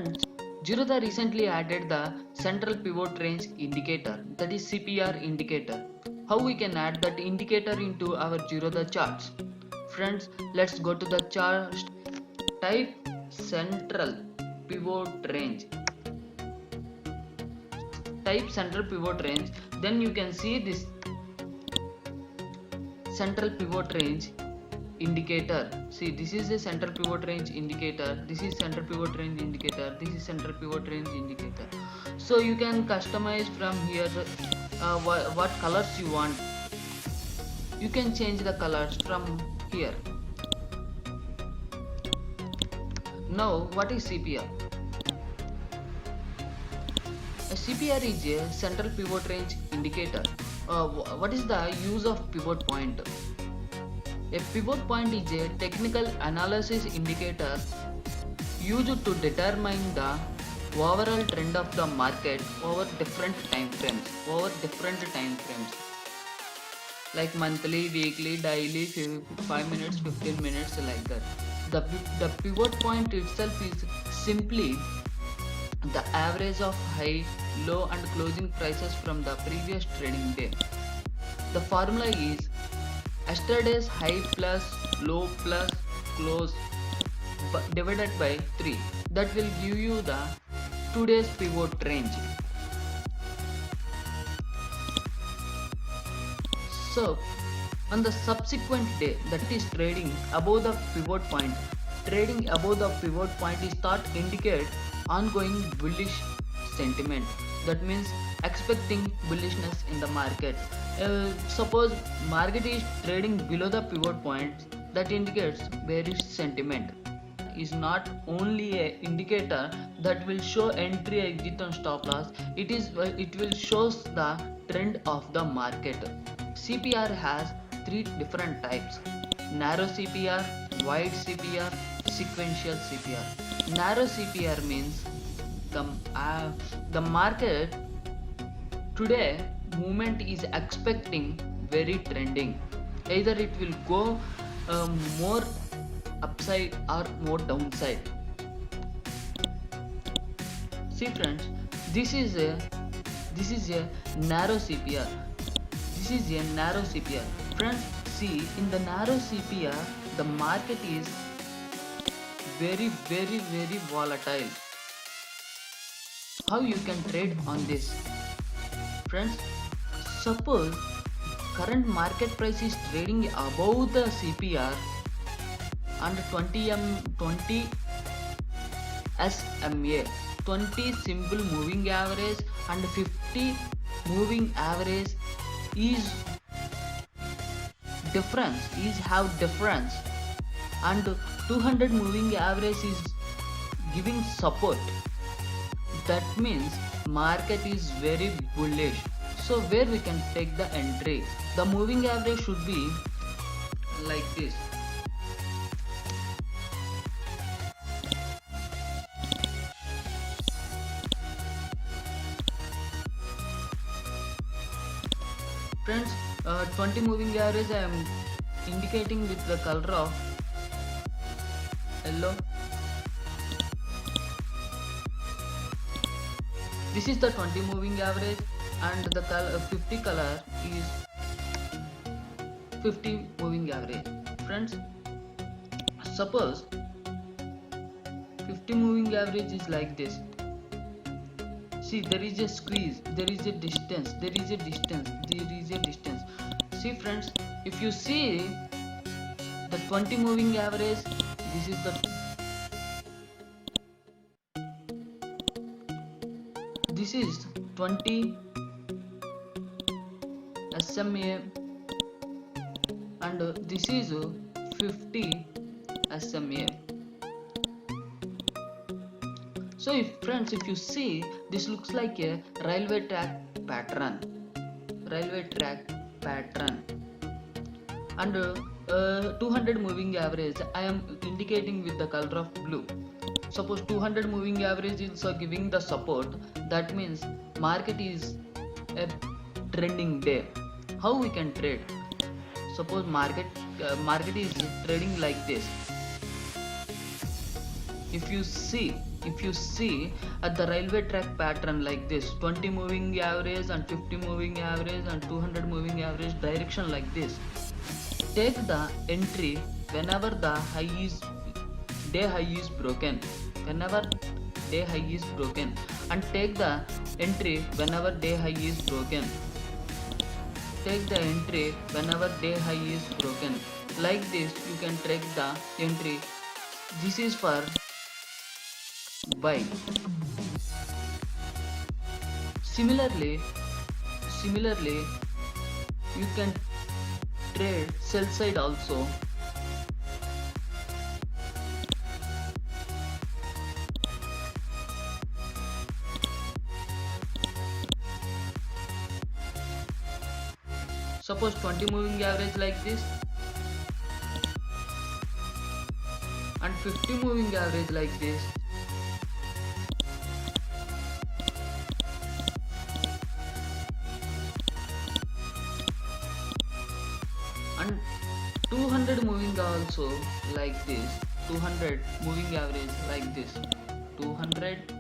Friends, Zerodha recently added the central pivot range indicator, that is CPR indicator. How we can add that indicator into our Zerodha charts? Friends, let's go to the chart. Type central pivot range. Type central pivot range. Then you can see this central pivot range indicator. See, this is a central pivot range indicator, this is central pivot range indicator, this is central pivot range indicator. So you can customize from here what colors you want. You can change the colors from here. Now what is CPR? A CPR is a central pivot range indicator. What is the use of pivot point? A pivot point is a technical analysis indicator used to determine the overall trend of the market over different time frames. Like monthly, weekly, daily, 5 minutes, 15 minutes, like that. The pivot point itself is simply the average of high, low and closing prices from the previous trading day. The formula is yesterday's high plus low plus close divided by 3. That will give you the today's pivot range. So on the subsequent day, that is trading above the pivot point, is thought to indicate ongoing bullish sentiment. That means expecting bullishness in the market. Suppose market is trading below the pivot point, that indicates bearish sentiment. Is not only a indicator that will show entry, exit and stop loss. It will shows the trend of the market. CPR has 3 different types: narrow CPR, wide CPR, sequential CPR. Narrow CPR means the market today movement is expecting very trending. Either it will go more upside or more downside. See friends, this is a narrow CPR. Friends, see, in the narrow CPR the market is very volatile. How you can trade on this? Friends, suppose current market price is trading above the CPR and 20 SMA, 20 simple moving average and 50 moving average is have difference, and 200 moving average is giving support. That means market is very bullish. So where we can take the entry? The moving average should be like this. Friends, 20 moving average I am indicating with the color of yellow. This is the 20 moving average, and the 50 color is 50 moving average. Friends, suppose 50 moving average is like this. See, there is a squeeze, there is a distance. See friends, if you see the 20 moving average, this is this is 20 SMA and this is 50 SMA. So if you see, this looks like a railway track pattern, and 200 moving average I am indicating with the color of blue. Suppose 200 moving average is giving the support, that means market is a trending day. How we can trade? Suppose market is trading like this. If you see if you see at the railway track pattern like this, 20 moving average and 50 moving average and 200 moving average direction like this, take the entry whenever the day high is broken, whenever day high is broken, and take the entry whenever day high is broken, take the entry whenever day high is broken. Like this you can take the entry. This is for buy. Similarly you can trade sell side also. Suppose 20 moving average like this and 50 moving average like this, and 200 moving also like this, 200 moving average like this, 200,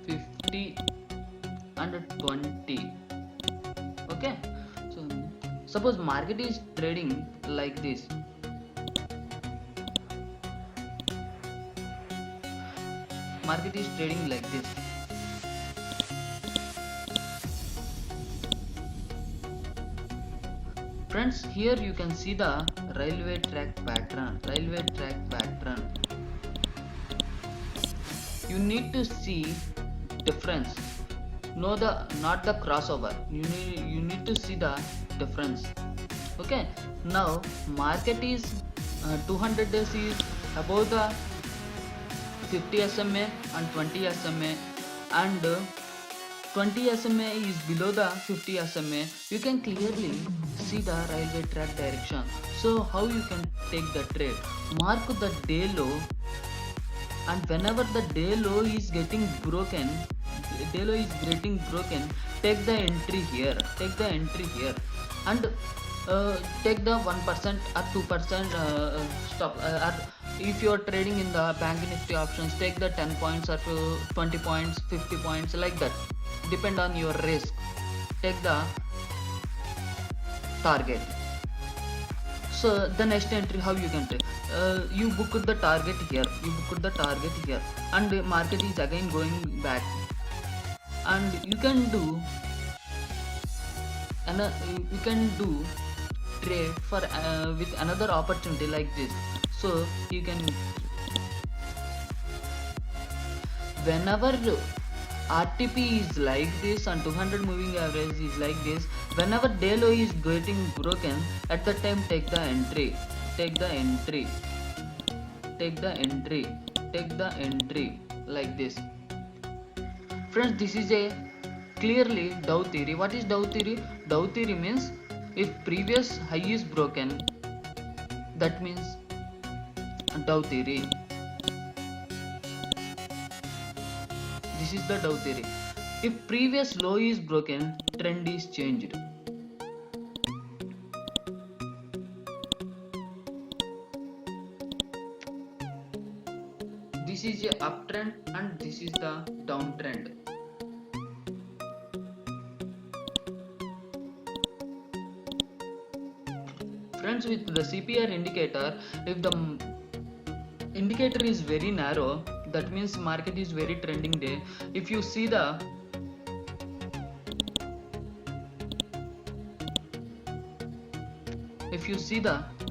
50 and 20. Okay, so suppose market is trading like this, market is trading like this. Friends, here you can see the railway track pattern. You need to see difference, not the crossover. You need to see the difference. Okay, now market is 200 days is above the 50 SMA and 20 SMA, and 20 SMA is below the 50 SMA. You can clearly see the railway track direction. So how you can take the trade? Mark the day low, and whenever the day low is getting broken, take the entry here, and take the 1% or 2% stop. Or if you are trading in the bank nifty options, take the 10 points or 20 points, 50 points, like that, depend on your risk. Take the target. So the next entry, how you can take, you book the target here, and the market is again going back, and you can do trade for with another opportunity like this. So you can, whenever RTP is like this and 200 moving average is like this, whenever day low is getting broken, at the time take the entry, like this. Friends, this is a clearly Dow theory. What is Dow theory? Dow theory means if previous high is broken, that means Dow theory. This is the Dow theory. If previous low is broken, trend is changed. This is a uptrend and this is the downtrend. Friends, with the CPR indicator, if the indicator is very narrow, that means market is very trending day. If you see the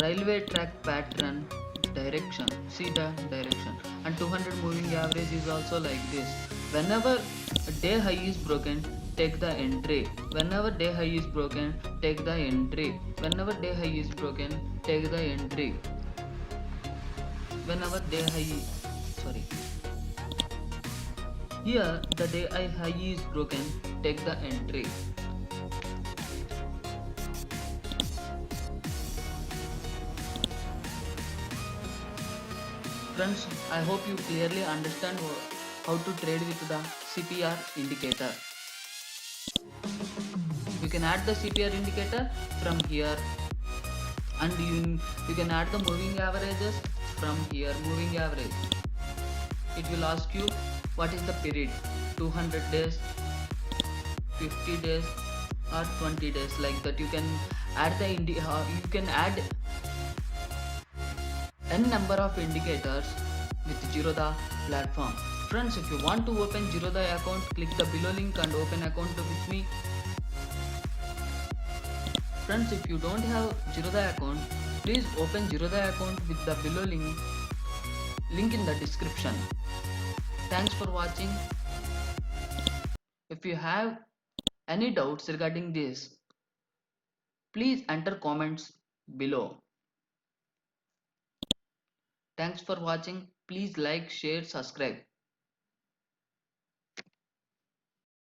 railway track pattern direction, see the direction, and 200 moving average is also like this. Whenever day high is broken, take the entry. Whenever day high is broken, take the entry. Whenever day high is broken, take the entry. Whenever day high, sorry, here the day high is broken, take the entry. Friends, I hope you clearly understand how to trade with the CPR indicator. You can add the CPR indicator from here, and you can add the moving averages from here, moving average. it will ask you what is the period, 200 days, 50 days or 20 days, like that. You can add you can add n number of indicators with Zerodha platform. Friends, if you want to open Zerodha account, click the below link and open account with me. Friends, if you don't have Zerodha account, please open Zerodha account with the below link in the description. Thanks for watching. If you have any doubts regarding this, please enter comments below. Thanks for watching. Please like, share, subscribe.